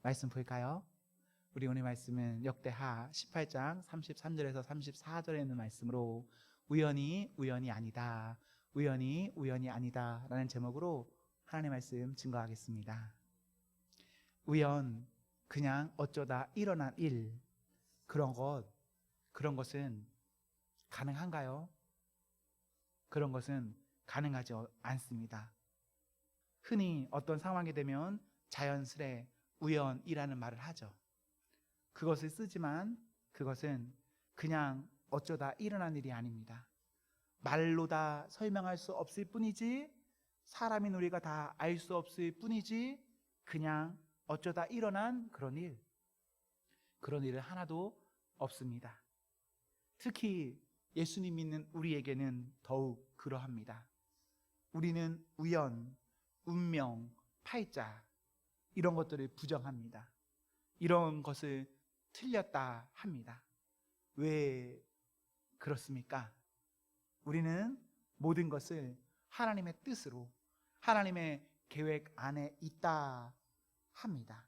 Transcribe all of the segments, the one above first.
말씀 볼까요? 우리 오늘 말씀은 역대하 18장 33절에서 34절에 있는 말씀으로 우연히 아니다, 우연히 아니다 라는 제목으로 하나님의 말씀 증거하겠습니다. 우연, 그냥 어쩌다 일어난 일, 그런 것은 가능한가요? 그런 것은 가능하지 않습니다. 흔히 어떤 상황이 되면 자연스레 우연이라는 말을 하죠. 그것을 쓰지만 그것은 그냥 어쩌다 일어난 일이 아닙니다. 말로 다 설명할 수 없을 뿐이지, 사람인 우리가 다 알 수 없을 뿐이지, 그냥 어쩌다 일어난 그런 일은 하나도 없습니다. 특히 예수님 믿는 우리에게는 더욱 그러합니다. 우리는 우연, 운명, 팔자 이런 것들을 부정합니다. 이런 것을 틀렸다 합니다. 왜 그렇습니까? 우리는 모든 것을 하나님의 뜻으로, 하나님의 계획 안에 있다 합니다.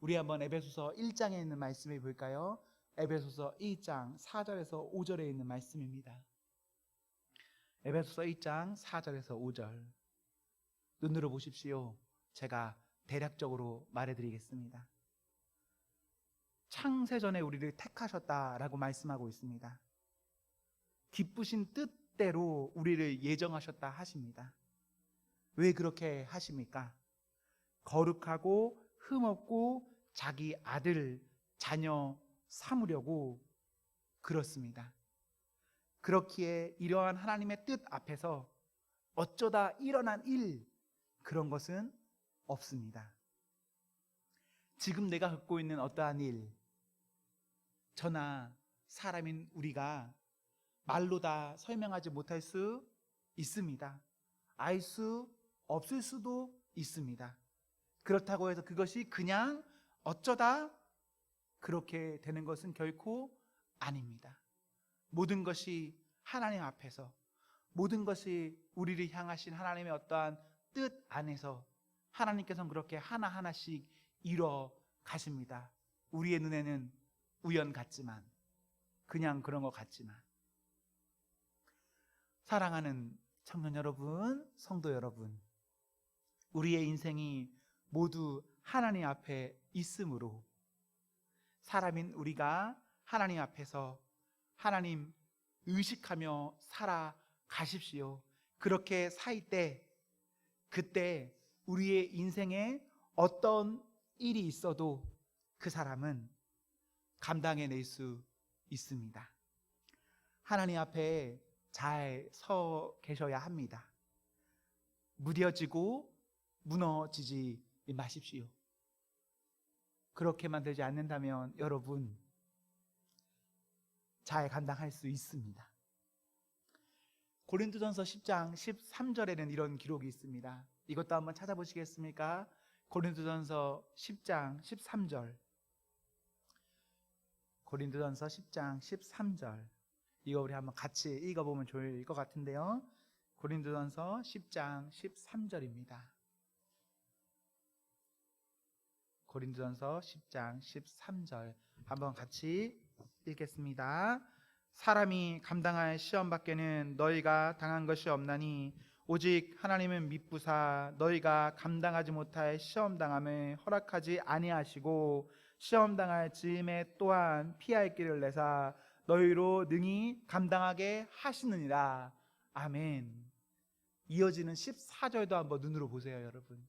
우리 한번 에베소서 1장에 있는 말씀을 볼까요? 에베소서 1장 4절에서 5절에 있는 말씀입니다. 에베소서 1장 4절에서 5절 눈으로 보십시오. 제가 대략적으로 말해드리겠습니다. 창세전에 우리를 택하셨다라고 말씀하고 있습니다. 기쁘신 뜻대로 우리를 예정하셨다 하십니다. 왜 그렇게 하십니까? 거룩하고 흠없고 자기 아들, 자녀 삼으려고 그렇습니다. 그렇기에 이러한 하나님의 뜻 앞에서 어쩌다 일어난 일, 그런 것은 없습니다. 지금 내가 겪고 있는 어떠한 일, 저나 사람인 우리가 말로 다 설명하지 못할 수 있습니다. 알 수 없을 수도 있습니다. 그렇다고 해서 그것이 그냥 어쩌다 그렇게 되는 것은 결코 아닙니다. 모든 것이 하나님 앞에서, 모든 것이 우리를 향하신 하나님의 어떠한 뜻 안에서 하나님께서는 그렇게 하나하나씩 이뤄 가십니다. 우리의 눈에는 우연 같지만, 그냥 그런 것 같지만. 사랑하는 청년 여러분, 성도 여러분, 우리의 인생이 모두 하나님 앞에 있으므로 사람인 우리가 하나님 앞에서 하나님 의식하며 살아가십시오. 그렇게 살 때, 그때 우리의 인생에 어떤 일이 있어도 그 사람은 감당해낼 수 있습니다. 하나님 앞에 잘 서 계셔야 합니다. 무뎌지고 무너지지 마십시오. 그렇게만 되지 않는다면 여러분 잘 감당할 수 있습니다. 고린도전서 10장 13절에는 이런 기록이 있습니다. 이것도 한번 찾아보시겠습니까? 고린도전서 10장 13절. 고린도전서 10장 13절. 이거 우리 한번 같이 읽어보면 좋을 것 같은데요. 고린도전서 10장 13절입니다. 고린도전서 10장 13절 한번 같이 읽겠습니다. 사람이 감당할 시험 밖에는 너희가 당한 것이 없나니 오직 하나님은 미쁘사 너희가 감당하지 못할 시험 당함을 허락하지 아니하시고 시험 당할 즈음에 또한 피할 길을 내사 너희로 능히 감당하게 하시느니라. 아멘. 이어지는 14절도 한번 눈으로 보세요, 여러분.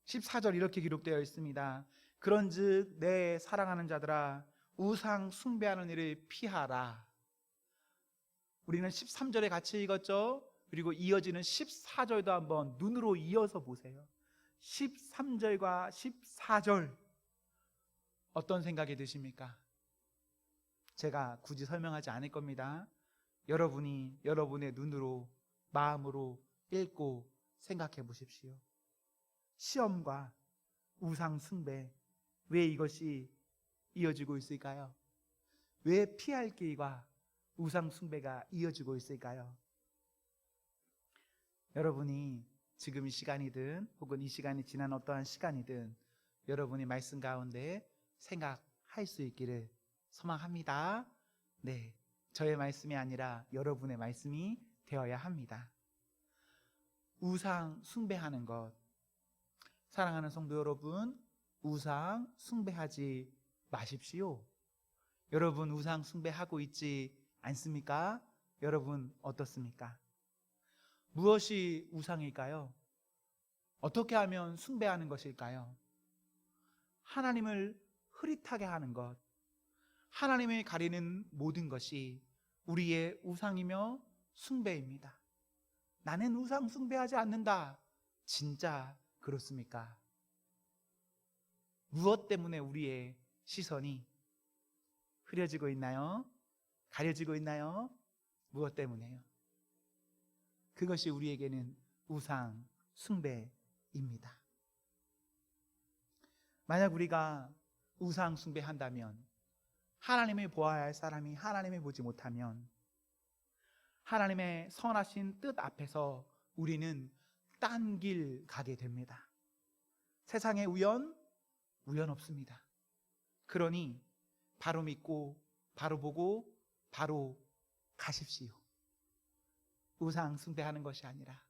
14절 이렇게 기록되어 있습니다. 그런즉 내 사랑하는 자들아 우상 숭배하는 일을 피하라. 우리는 13절에 같이 읽었죠? 그리고 이어지는 14절도 한번 눈으로 이어서 보세요. 13절과 14절 어떤 생각이 드십니까? 제가 굳이 설명하지 않을 겁니다. 여러분이 여러분의 눈으로, 마음으로 읽고 생각해 보십시오. 시험과 우상 숭배, 왜 이것이 이어지고 있을까요? 왜 피할 길과 우상 숭배가 이어지고 있을까요? 여러분이 지금 이 시간이든 혹은 이 시간이 지난 어떠한 시간이든 여러분이 말씀 가운데 생각할 수 있기를 소망합니다. 네, 저의 말씀이 아니라 여러분의 말씀이 되어야 합니다. 우상 숭배하는 것, 사랑하는 성도 여러분, 우상 숭배하지 마십시오. 여러분 우상 숭배하고 있지 않습니까? 여러분 어떻습니까? 무엇이 우상일까요? 어떻게 하면 숭배하는 것일까요? 하나님을 흐릿하게 하는 것, 하나님을 가리는 모든 것이 우리의 우상이며 숭배입니다. 나는 우상 숭배하지 않는다. 진짜 그렇습니까? 무엇 때문에 우리의 시선이 흐려지고 있나요? 가려지고 있나요? 무엇 때문에요? 그것이 우리에게는 우상 숭배입니다. 만약 우리가 우상 숭배한다면, 하나님을 보아야 할 사람이 하나님을 보지 못하면, 하나님의 선하신 뜻 앞에서 우리는 딴 길 가게 됩니다. 세상에 우연 없습니다. 그러니 바로 믿고 바로 보고 바로 가십시오. 우상 숭배하는 것이 아니라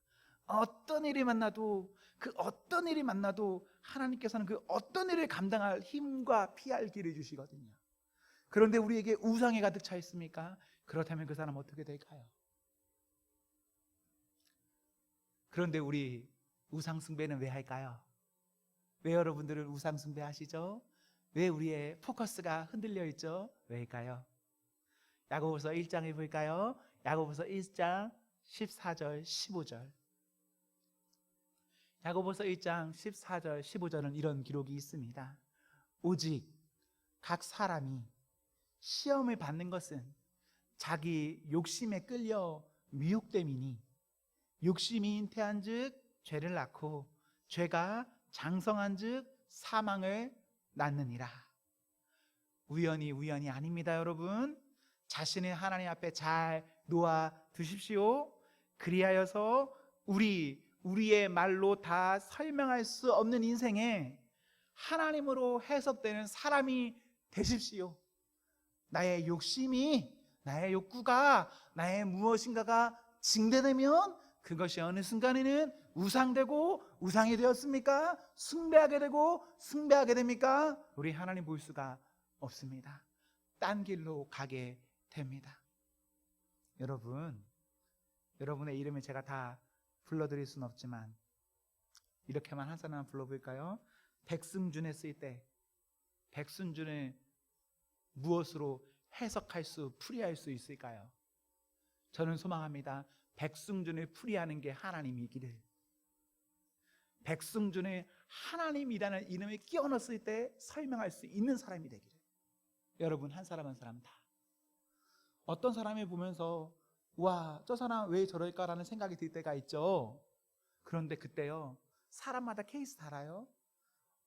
어떤 일이 만나도, 그 어떤 일이 만나도 하나님께서는 그 어떤 일을 감당할 힘과 피할 길을 주시거든요. 그런데 우리에게 우상이 가득 차 있습니까? 그렇다면 그 사람 어떻게 될까요? 그런데 우리 우상 숭배는 왜 할까요? 왜 여러분들은 우상 숭배 하시죠? 왜 우리의 포커스가 흔들려 있죠? 왜일까요? 야고보서 1장에 볼까요? 야고보서 1장 14절 15절. 야고보서 1장 14절 15절은 이런 기록이 있습니다. 오직 각 사람이 시험을 받는 것은 자기 욕심에 끌려 미혹됨이니, 욕심이 잉태한 즉 죄를 낳고, 죄가 장성한 즉 사망을 낳느니라. 우연이 아닙니다. 여러분, 자신을 하나님 앞에 잘 놓아 두십시오. 그리하여서 우리의 말로 다 설명할 수 없는 인생에 하나님으로 해석되는 사람이 되십시오. 나의 욕심이, 나의 욕구가, 나의 무엇인가가 징대되면 그것이 어느 순간에는 우상되고, 우상이 되었습니까? 숭배하게 되고 숭배하게 됩니까? 우리 하나님 볼 수가 없습니다. 딴 길로 가게 됩니다. 여러분의 이름을 제가 다 불러드릴 수는 없지만 이렇게만 한 사람 불러볼까요? 백승준에 쓰일 때 백승준을 무엇으로 해석할 수, 풀이할 수 있을까요? 저는 소망합니다. 백승준을 풀이하는 게 하나님이기를, 백승준을 하나님이라는 이름을 끼워 넣었을 때 설명할 수 있는 사람이 되기를. 여러분 한 사람 한 사람 다 어떤 사람을 보면서 와, 저 사람 왜 저럴까라는 생각이 들 때가 있죠. 그런데 그때요, 사람마다 케이스 달라요.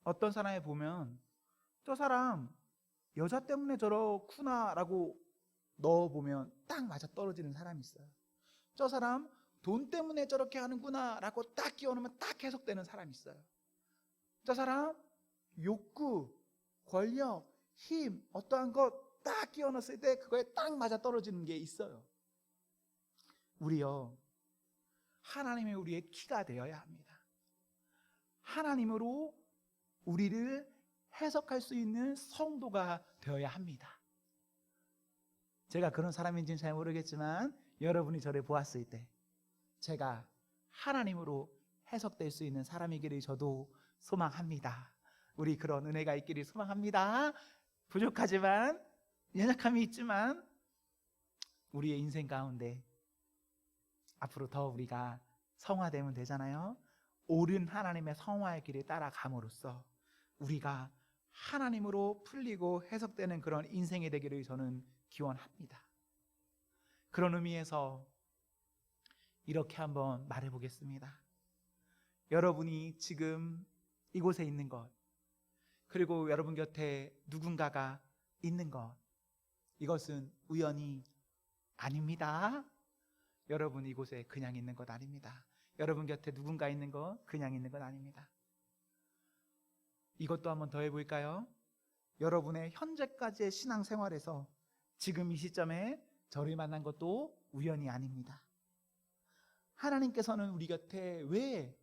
어떤 사람을 보면 저 사람 여자 때문에 저렇구나 라고 넣어보면 딱 맞아 떨어지는 사람이 있어요. 저 사람 돈 때문에 저렇게 하는구나 라고 딱 끼워놓으면 딱 해석되는 사람이 있어요. 저 사람 욕구, 권력, 힘, 어떠한 것 딱 끼워넣었을 때 그거에 딱 맞아 떨어지는 게 있어요. 우리요, 하나님이 우리의 키가 되어야 합니다. 하나님으로 우리를 해석할 수 있는 성도가 되어야 합니다. 제가 그런 사람인지는 잘 모르겠지만 여러분이 저를 보았을 때 제가 하나님으로 해석될 수 있는 사람이기를 저도 소망합니다. 우리 그런 은혜가 있기를 소망합니다. 부족하지만, 연약함이 있지만 우리의 인생 가운데 앞으로 더 우리가 성화되면 되잖아요. 옳은 하나님의 성화의 길을 따라감으로써 우리가 하나님으로 풀리고 해석되는 그런 인생이 되기를 저는 기원합니다. 그런 의미에서 이렇게 한번 말해보겠습니다. 여러분이 지금 이곳에 있는 것, 그리고 여러분 곁에 누군가가 있는 것, 이것은 우연이 아닙니다. 여러분 이곳에 그냥 있는 것 아닙니다. 여러분 곁에 누군가 있는 거 그냥 있는 건 아닙니다. 이것도 한번 더 해볼까요? 여러분의 현재까지의 신앙생활에서 지금 이 시점에 저를 만난 것도 우연이 아닙니다. 하나님께서는 우리 곁에 왜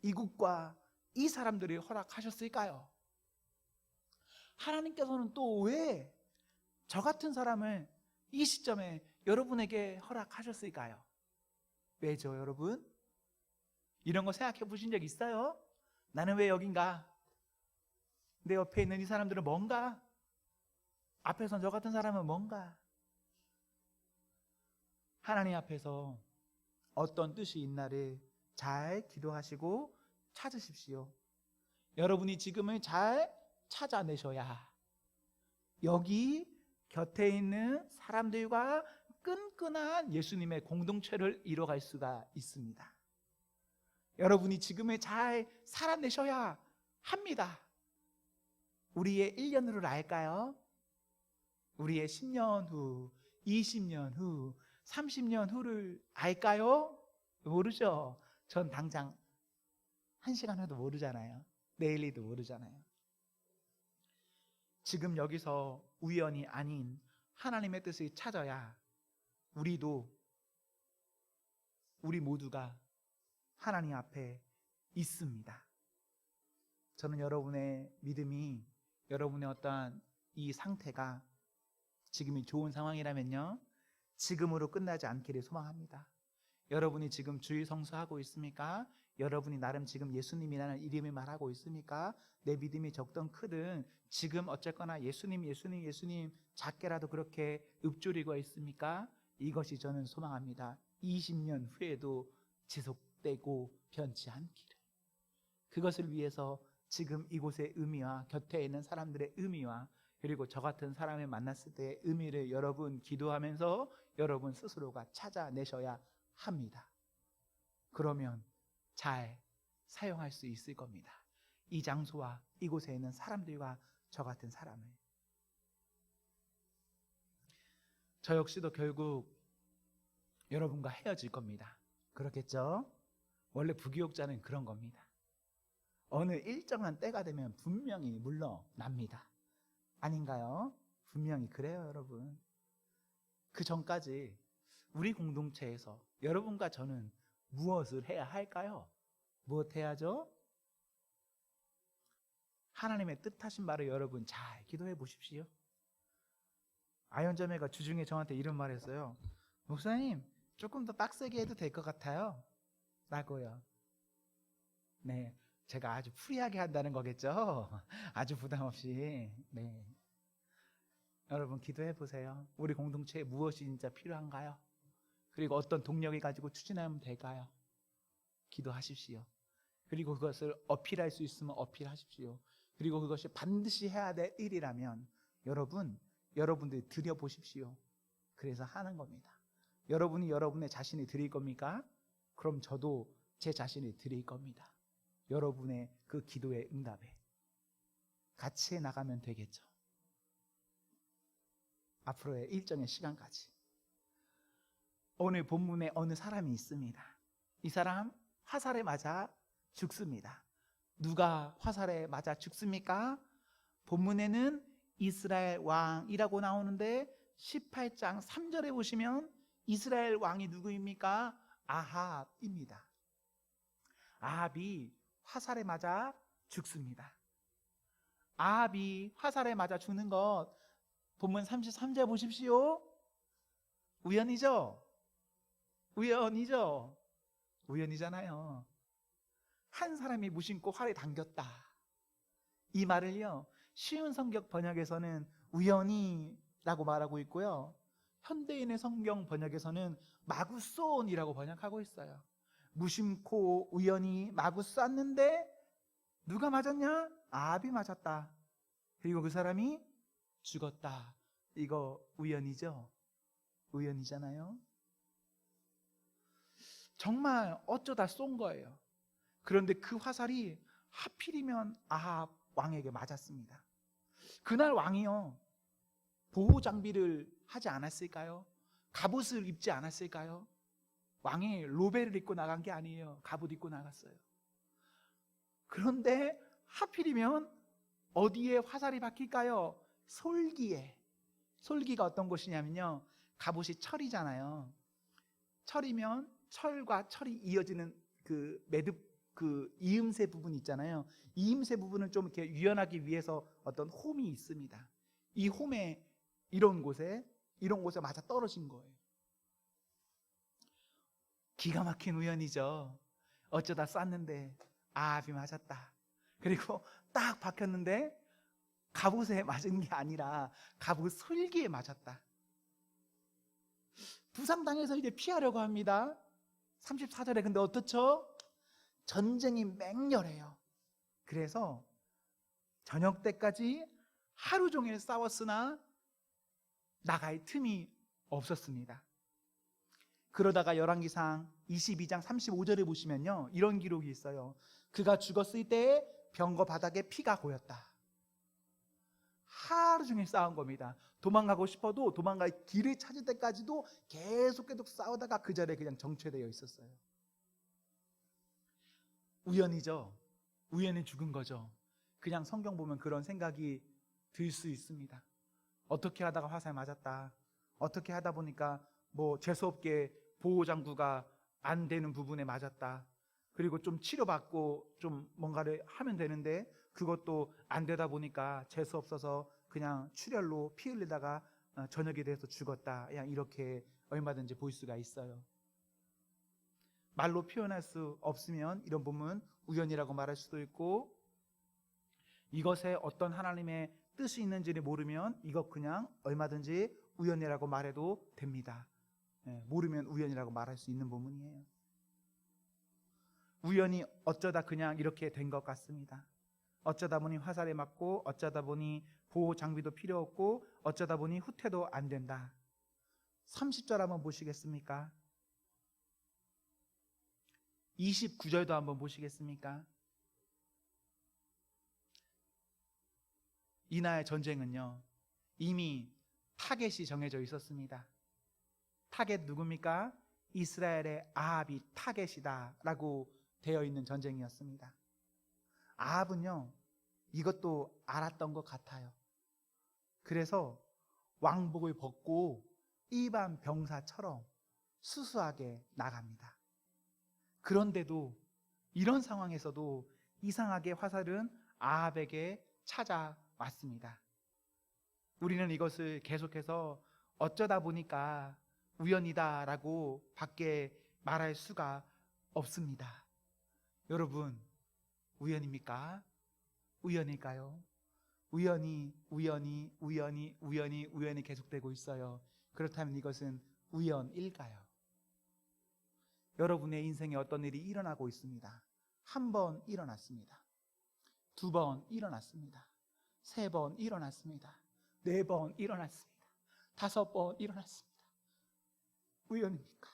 이곳과 이 사람들을 허락하셨을까요? 하나님께서는 또 왜 저 같은 사람을 이 시점에 여러분에게 허락하셨을까요? 왜죠, 여러분? 이런 거 생각해 보신 적 있어요? 나는 왜 여긴가? 내 옆에 있는 이 사람들은 뭔가? 앞에서 저 같은 사람은 뭔가? 하나님 앞에서 어떤 뜻이 있나를 잘 기도하시고 찾으십시오. 여러분이 지금을 잘 찾아내셔야 여기 곁에 있는 사람들과 끈끈한 예수님의 공동체를 이뤄갈 수가 있습니다. 여러분이 지금을 잘 살아내셔야 합니다. 우리의 1년으로 알까요? 우리의 10년 후, 20년 후, 30년 후를 알까요? 모르죠. 전 당장 1시간 후도 모르잖아요. 내일도 모르잖아요. 지금 여기서 우연이 아닌 하나님의 뜻을 찾아야 우리 모두가 하나님 앞에 있습니다. 저는 여러분의 믿음이, 여러분의 어떠한 이 상태가 지금이 좋은 상황이라면요, 지금으로 끝나지 않기를 소망합니다. 여러분이 지금 주일 성수하고 있습니까? 여러분이 나름 지금 예수님이라는 이름을 말하고 있습니까? 내 믿음이 적든 크든 지금 어쨌거나 예수님 작게라도 그렇게 읊조리고 있습니까? 이것이 저는 소망합니다. 20년 후에도 지속되고 변치 않기를. 그것을 위해서 지금 이곳의 의미와 곁에 있는 사람들의 의미와 그리고 저 같은 사람을 만났을 때의 의미를 여러분 기도하면서 여러분 스스로가 찾아내셔야 합니다. 그러면 잘 사용할 수 있을 겁니다. 이 장소와 이곳에 있는 사람들과 저 같은 사람을. 저 역시도 결국 여러분과 헤어질 겁니다. 그렇겠죠? 원래 부교육자는 그런 겁니다. 어느 일정한 때가 되면 분명히 물러납니다. 아닌가요? 분명히 그래요, 여러분. 그 전까지 우리 공동체에서 여러분과 저는 무엇을 해야 할까요? 무엇 해야죠? 하나님의 뜻하신 바를 여러분 잘 기도해 보십시오. 아현자매가 주중에 저한테 이런 말 했어요. 목사님, 조금 더 빡세게 해도 될 것 같아요 라고요. 네, 제가 아주 프리하게 한다는 거겠죠? 아주 부담 없이. 네, 여러분 기도해 보세요. 우리 공동체에 무엇이 진짜 필요한가요? 그리고 어떤 동력을 가지고 추진하면 될까요? 기도하십시오. 그리고 그것을 어필할 수 있으면 어필하십시오. 그리고 그것이 반드시 해야 될 일이라면 여러분들 드려보십시오. 그래서 하는 겁니다. 여러분이 여러분의 자신을 드릴 겁니까? 그럼 저도 제 자신을 드릴 겁니다. 여러분의 그 기도의 응답에 같이 나가면 되겠죠. 앞으로의 일정의 시간까지. 오늘 본문에 어느 사람이 있습니다. 이 사람 화살에 맞아 죽습니다. 누가 화살에 맞아 죽습니까? 본문에는 이스라엘 왕이라고 나오는데 18장 3절에 보시면 이스라엘 왕이 누구입니까? 아합입니다. 아합이 화살에 맞아 죽습니다. 아합이 화살에 맞아 죽는 것 본문 33절 보십시오. 우연이죠? 우연이죠? 우연이잖아요. 한 사람이 무심코 활에 당겼다. 이 말을요, 쉬운 성경 번역에서는 우연히라고 말하고 있고요, 현대인의 성경 번역에서는 마구쏜이라고 번역하고 있어요. 무심코 우연히 마구 쐈는데 누가 맞았냐? 아합이 맞았다. 그리고 그 사람이 죽었다. 이거 우연이죠? 우연이잖아요. 정말 어쩌다 쏜 거예요. 그런데 그 화살이 하필이면 아합 왕에게 맞았습니다. 그날 왕이요, 보호 장비를 하지 않았을까요? 갑옷을 입지 않았을까요? 왕이 로베를 입고 나간 게 아니에요. 갑옷 입고 나갔어요. 그런데 하필이면 어디에 화살이 박힐까요? 솔기에. 솔기가 어떤 곳이냐면요, 갑옷이 철이잖아요. 철이면 철과 철이 이어지는 그 매듭, 그 이음새 부분 있잖아요. 이음새 부분을 좀 이렇게 유연하기 위해서 어떤 홈이 있습니다. 이 홈에 이런 곳에 맞아 떨어진 거예요. 기가 막힌 우연이죠. 어쩌다 쐈는데 아합이 맞았다. 그리고 딱 박혔는데 갑옷에 맞은 게 아니라 갑옷 솔기에 맞았다. 부상당해서 이제 피하려고 합니다. 34절에 근데 어떻죠? 전쟁이 맹렬해요. 그래서 저녁 때까지 하루 종일 싸웠으나 나갈 틈이 없었습니다. 그러다가 열왕기상 22장 35절에 보시면요, 이런 기록이 있어요. 그가 죽었을 때에 병거 바닥에 피가 고였다. 하루 종일 싸운 겁니다. 도망가고 싶어도 도망갈 길을 찾을 때까지도 계속 싸우다가 그 자리에 그냥 정체되어 있었어요. 우연이죠. 우연히 죽은 거죠. 그냥 성경 보면 그런 생각이 들 수 있습니다. 어떻게 하다가 화살 맞았다. 어떻게 하다 보니까 뭐 재수없게 보호장구가 안 되는 부분에 맞았다. 그리고 좀 치료받고 좀 뭔가를 하면 되는데 그것도 안 되다 보니까 재수 없어서 그냥 출혈로 피 흘리다가 저녁이 돼서 죽었다. 그냥 이렇게 얼마든지 볼 수가 있어요. 말로 표현할 수 없으면 이런 부분 우연이라고 말할 수도 있고, 이것에 어떤 하나님의 뜻이 있는지를 모르면 이것 그냥 얼마든지 우연이라고 말해도 됩니다. 모르면 우연이라고 말할 수 있는 부분이에요. 우연히 어쩌다 그냥 이렇게 된 것 같습니다. 어쩌다 보니 화살에 맞고, 어쩌다 보니 보호 장비도 필요 없고, 어쩌다 보니 후퇴도 안 된다. 30절 한번 보시겠습니까? 29절도 한번 보시겠습니까? 이날 전쟁은요, 이미 타겟이 정해져 있었습니다. 타겟 누굽니까? 이스라엘의 아합이 타겟이다 라고 되어 있는 전쟁이었습니다. 아합은요, 이것도 알았던 것 같아요. 그래서 왕복을 벗고 일반 병사처럼 수수하게 나갑니다. 그런데도 이런 상황에서도 이상하게 화살은 아합에게 찾아왔습니다. 우리는 이것을 계속해서 어쩌다 보니까 우연이다라고 밖에 말할 수가 없습니다. 여러분, 우연입니까? 우연일까요? 우연이 계속되고 있어요. 그렇다면 이것은 우연일까요? 여러분의 인생에 어떤 일이 일어나고 있습니다. 한 번 일어났습니다. 두 번 일어났습니다. 세 번 일어났습니다. 네 번 일어났습니다. 다섯 번 일어났습니다. 우연입니까?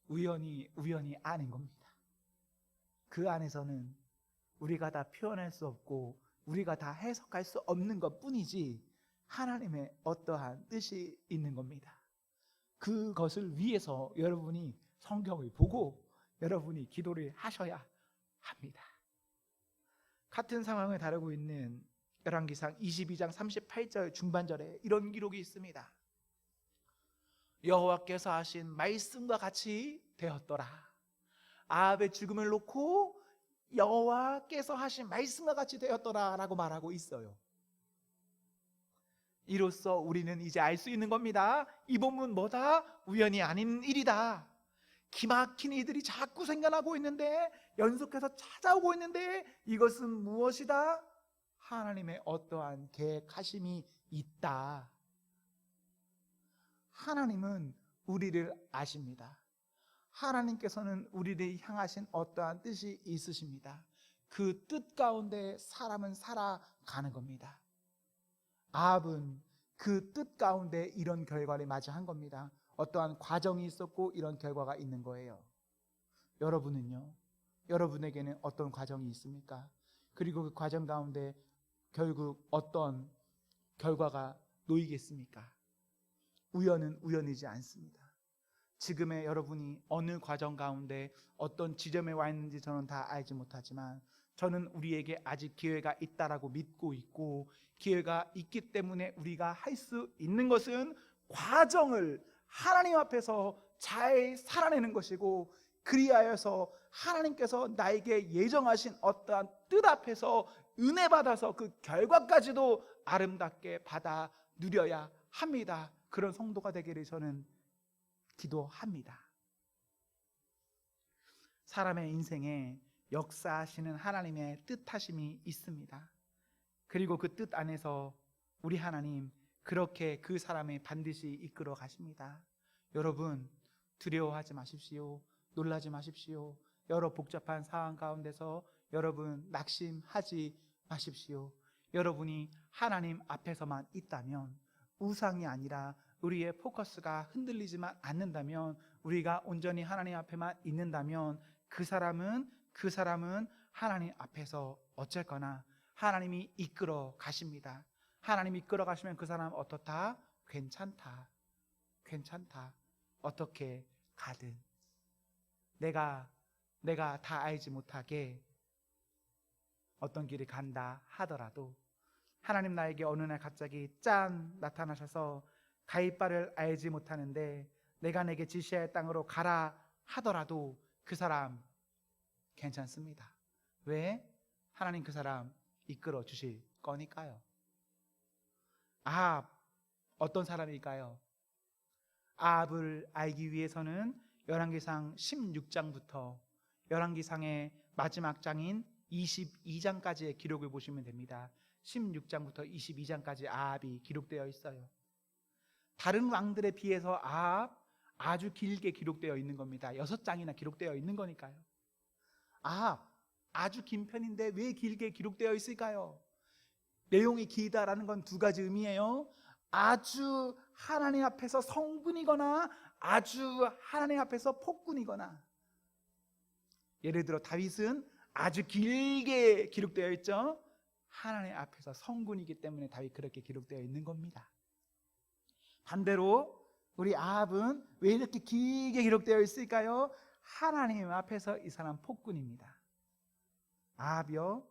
우연이 아닌 겁니다. 그 안에서는 우리가 다 표현할 수 없고 우리가 다 해석할 수 없는 것 뿐이지 하나님의 어떠한 뜻이 있는 겁니다. 그것을 위해서 여러분이 성경을 보고 여러분이 기도를 하셔야 합니다. 같은 상황을 다루고 있는 열왕기상 22장 38절 중반절에 이런 기록이 있습니다. 여호와께서 하신 말씀과 같이 되었더라. 아합의 죽음을 놓고 여호와께서 하신 말씀과 같이 되었더라 라고 말하고 있어요. 이로써 우리는 이제 알 수 있는 겁니다. 이 본문 뭐다? 우연이 아닌 일이다. 기막힌 일들이 자꾸 생겨나고 있는데, 연속해서 찾아오고 있는데 이것은 무엇이다? 하나님의 어떠한 계획하심이 있다. 하나님은 우리를 아십니다. 하나님께서는 우리를 향하신 어떠한 뜻이 있으십니다. 그 뜻 가운데 사람은 살아가는 겁니다. 아합은 그 뜻 가운데 이런 결과를 맞이한 겁니다. 어떠한 과정이 있었고 이런 결과가 있는 거예요. 여러분은요? 여러분에게는 어떤 과정이 있습니까? 그리고 그 과정 가운데 결국 어떤 결과가 놓이겠습니까? 우연은 우연이지 않습니다. 지금의 여러분이 어느 과정 가운데 어떤 지점에 와 있는지 저는 다 알지 못하지만 저는 우리에게 아직 기회가 있다라고 믿고 있고, 기회가 있기 때문에 우리가 할 수 있는 것은 과정을 하나님 앞에서 잘 살아내는 것이고, 그리하여서 하나님께서 나에게 예정하신 어떠한 뜻 앞에서 은혜 받아서 그 결과까지도 아름답게 받아 누려야 합니다. 그런 성도가 되기를 저는 기도합니다. 사람의 인생에 역사하시는 하나님의 뜻하심이 있습니다. 그리고 그 뜻 안에서 우리 하나님 그렇게 그 사람을 반드시 이끌어 가십니다. 여러분, 두려워하지 마십시오. 놀라지 마십시오. 여러 복잡한 상황 가운데서 여러분 낙심하지 마십시오. 여러분이 하나님 앞에서만 있다면, 우상이 아니라 우리의 포커스가 흔들리지만 않는다면, 우리가 온전히 하나님 앞에만 있는다면 그 사람은 하나님 앞에서 어쨌거나 하나님이 이끌어 가십니다. 하나님이 이끌어 가시면 그 사람 어떻다? 괜찮다. 어떻게 가든 내가 다 알지 못하게 어떤 길을 간다 하더라도 하나님 나에게 어느 날 갑자기 짠 나타나셔서 가이바를 알지 못하는데 내가 내게 지시할 땅으로 가라 하더라도 그 사람 괜찮습니다. 왜? 하나님 그 사람 이끌어 주실 거니까요. 아합 어떤 사람일까요? 아합을 알기 위해서는 열왕기상 16장부터 열왕기상의 마지막 장인 22장까지의 기록을 보시면 됩니다. 16장부터 22장까지 아합이 기록되어 있어요. 다른 왕들에 비해서 아합 아주 길게 기록되어 있는 겁니다. 6장이나 기록되어 있는 거니까요. 아합 아주 긴 편인데 왜 길게 기록되어 있을까요? 내용이 길다라는 건 두 가지 의미예요. 아주 하나님 앞에서 성군이거나 아주 하나님 앞에서 폭군이거나. 예를 들어 다윗은 아주 길게 기록되어 있죠. 하나님 앞에서 성군이기 때문에 다윗 그렇게 기록되어 있는 겁니다. 반대로 우리 아합은 왜 이렇게 길게 기록되어 있을까요? 하나님 앞에서 이 사람 폭군입니다. 아합이요,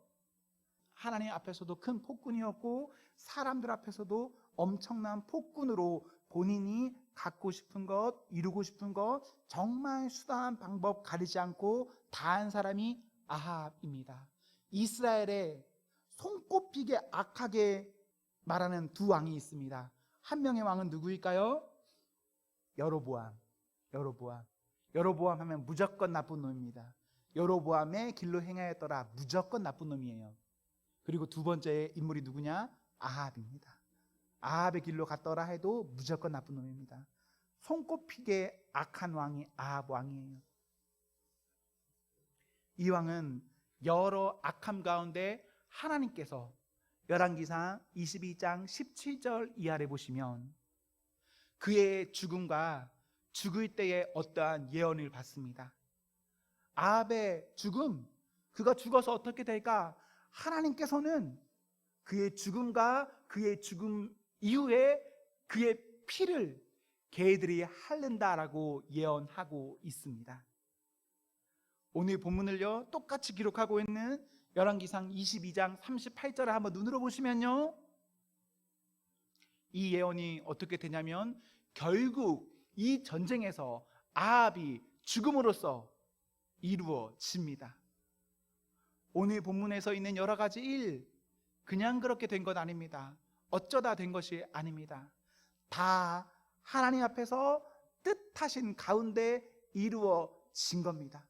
하나님 앞에서도 큰 폭군이었고 사람들 앞에서도 엄청난 폭군으로 본인이 갖고 싶은 것, 이루고 싶은 것 정말 수단 방법 가리지 않고 다 한 사람이 아합입니다. 이스라엘에 손꼽히게 악하게 말하는 두 왕이 있습니다. 한 명의 왕은 누구일까요? 여로보암 하면 무조건 나쁜 놈입니다. 여로보암의 길로 행하였더라, 무조건 나쁜 놈이에요. 그리고 두 번째 인물이 누구냐? 아합입니다. 아합의 길로 갔더라 해도 무조건 나쁜 놈입니다. 손꼽히게 악한 왕이 아합 왕이에요. 이 왕은 여러 악함 가운데 하나님께서 열왕기상 22장 17절 이하를 보시면 그의 죽음과 죽을 때의 어떠한 예언을 받습니다. 아합의 죽음, 그가 죽어서 어떻게 될까? 하나님께서는 그의 죽음과 그의 죽음 이후에 그의 피를 개들이 핥는다라고 예언하고 있습니다. 오늘 본문을요 똑같이 기록하고 있는 열왕기상 22장 38절을 한번 눈으로 보시면요, 이 예언이 어떻게 되냐면 결국 이 전쟁에서 아합이 죽음으로써 이루어집니다. 오늘 본문에서 있는 여러 가지 일, 그냥 그렇게 된 것 아닙니다. 어쩌다 된 것이 아닙니다. 다 하나님 앞에서 뜻하신 가운데 이루어진 겁니다.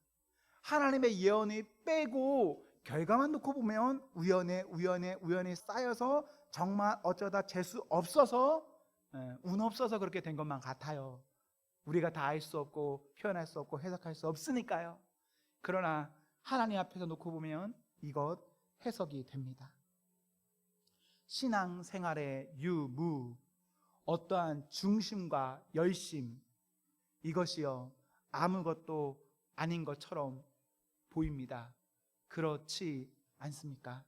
하나님의 예언이 빼고 결과만 놓고 보면 우연에 쌓여서 정말 어쩌다 재수 없어서, 운 없어서 그렇게 된 것만 같아요. 우리가 다 알 수 없고 표현할 수 없고 해석할 수 없으니까요. 그러나 하나님 앞에서 놓고 보면 이것 해석이 됩니다. 신앙생활의 유무, 어떠한 중심과 열심, 이것이요 아무것도 아닌 것처럼 보입니다. 그렇지 않습니까?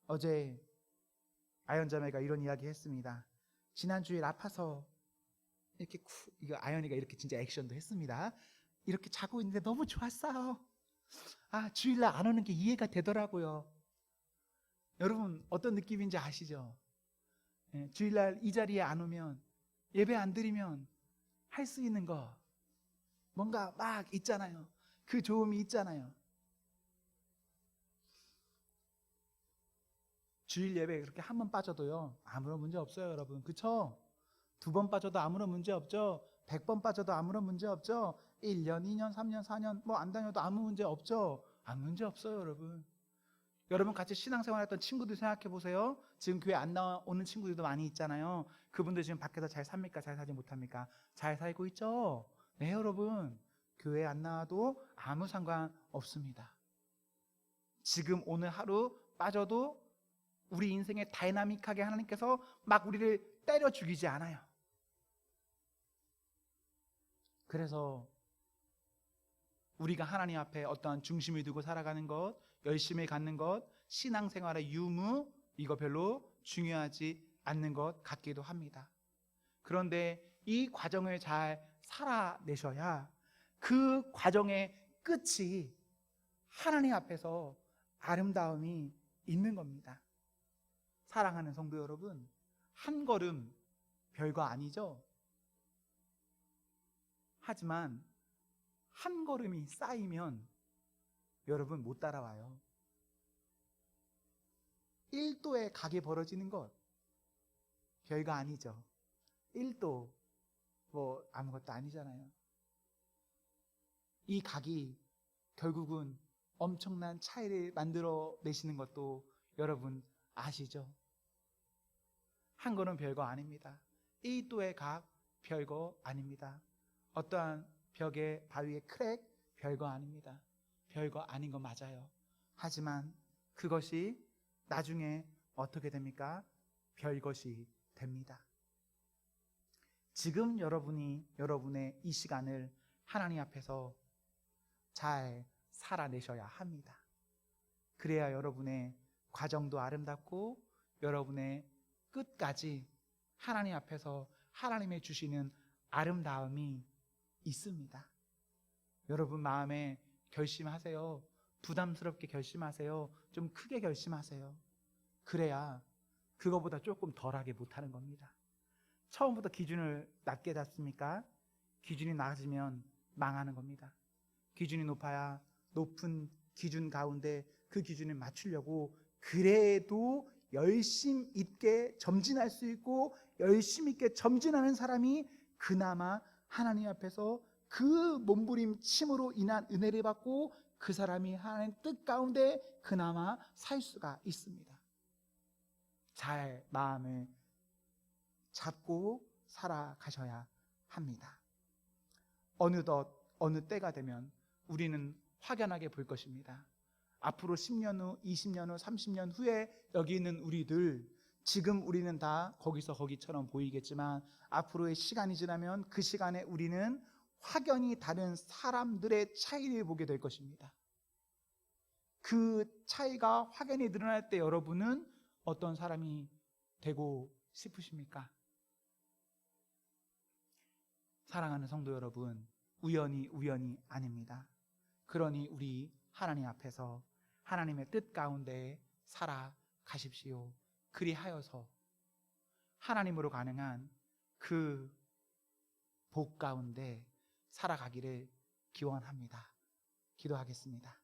어제 아연자매가 이런 이야기 했습니다. 지난주에 아파서 이렇게 이거 아연이가 이렇게 진짜 액션도 했습니다. 이렇게 자고 있는데 너무 좋았어요. 주일날 안 오는 게 이해가 되더라고요. 여러분 어떤 느낌인지 아시죠? 주일날 이 자리에 안 오면, 예배 안 드리면 할 수 있는 거 뭔가 막 있잖아요. 그 좋음이 있잖아요. 주일 예배 그렇게 한 번 빠져도요 아무런 문제 없어요, 여러분. 그쵸? 2번 빠져도 아무런 문제 없죠. 100번 빠져도 아무런 문제 없죠. 1년, 2년, 3년, 4년 뭐 안 다녀도 아무 문제 없죠. 아무 문제 없어요, 여러분. 여러분 같이 신앙생활 했던 친구들 생각해 보세요. 지금 교회 안 나오는 친구들도 많이 있잖아요. 그분들 지금 밖에서 잘 삽니까? 잘 살지 못합니까? 잘 살고 있죠? 네, 여러분. 교회 안 나와도 아무 상관 없습니다. 지금 오늘 하루 빠져도 우리 인생에 다이나믹하게 하나님께서 막 우리를 때려 죽이지 않아요. 그래서 우리가 하나님 앞에 어떠한 중심을 두고 살아가는 것, 열심을 갖는 것, 신앙생활의 유무, 이거 별로 중요하지 않는 것 같기도 합니다. 그런데 이 과정을 잘 살아내셔야 그 과정의 끝이 하나님 앞에서 아름다움이 있는 겁니다. 사랑하는 성도 여러분, 한 걸음 별거 아니죠? 하지만 한 걸음이 쌓이면 여러분 못 따라와요. 1도의 각이 벌어지는 것 별거 아니죠. 1도 뭐 아무것도 아니잖아요. 이 각이 결국은 엄청난 차이를 만들어 내시는 것도 여러분 아시죠? 한 걸음 별거 아닙니다. 1도의 각 별거 아닙니다. 어떠한 벽에 바위에 크랙 별거 아닙니다. 별거 아닌 거 맞아요. 하지만 그것이 나중에 어떻게 됩니까? 별것이 됩니다. 지금 여러분이 여러분의 이 시간을 하나님 앞에서 잘 살아내셔야 합니다. 그래야 여러분의 과정도 아름답고 여러분의 끝까지 하나님 앞에서 하나님의 주시는 아름다움이 있습니다. 여러분 마음에 결심하세요. 부담스럽게 결심하세요. 좀 크게 결심하세요. 그래야 그거보다 조금 덜하게 못하는 겁니다. 처음부터 기준을 낮게 잡습니까? 기준이 낮으면 망하는 겁니다. 기준이 높아야 높은 기준 가운데 그 기준을 맞추려고 그래도 열심 있게 점진할 수 있고 열심 있게 점진하는 사람이 그나마 하나님 앞에서 그 몸부림침으로 인한 은혜를 받고 그 사람이 하나님 뜻 가운데 그나마 살 수가 있습니다. 잘 마음을 잡고 살아가셔야 합니다. 어느덧 어느 때가 되면 우리는 확연하게 볼 것입니다. 앞으로 10년 후, 20년 후, 30년 후에 여기 있는 우리들, 지금 우리는 다 거기서 거기처럼 보이겠지만 앞으로의 시간이 지나면 그 시간에 우리는 확연히 다른 사람들의 차이를 보게 될 것입니다. 그 차이가 확연히 드러날 때 여러분은 어떤 사람이 되고 싶으십니까? 사랑하는 성도 여러분, 우연이 아닙니다. 그러니 우리 하나님 앞에서 하나님의 뜻 가운데 살아가십시오. 그리하여서 하나님으로 가능한 그 복 가운데 살아가기를 기원합니다. 기도하겠습니다.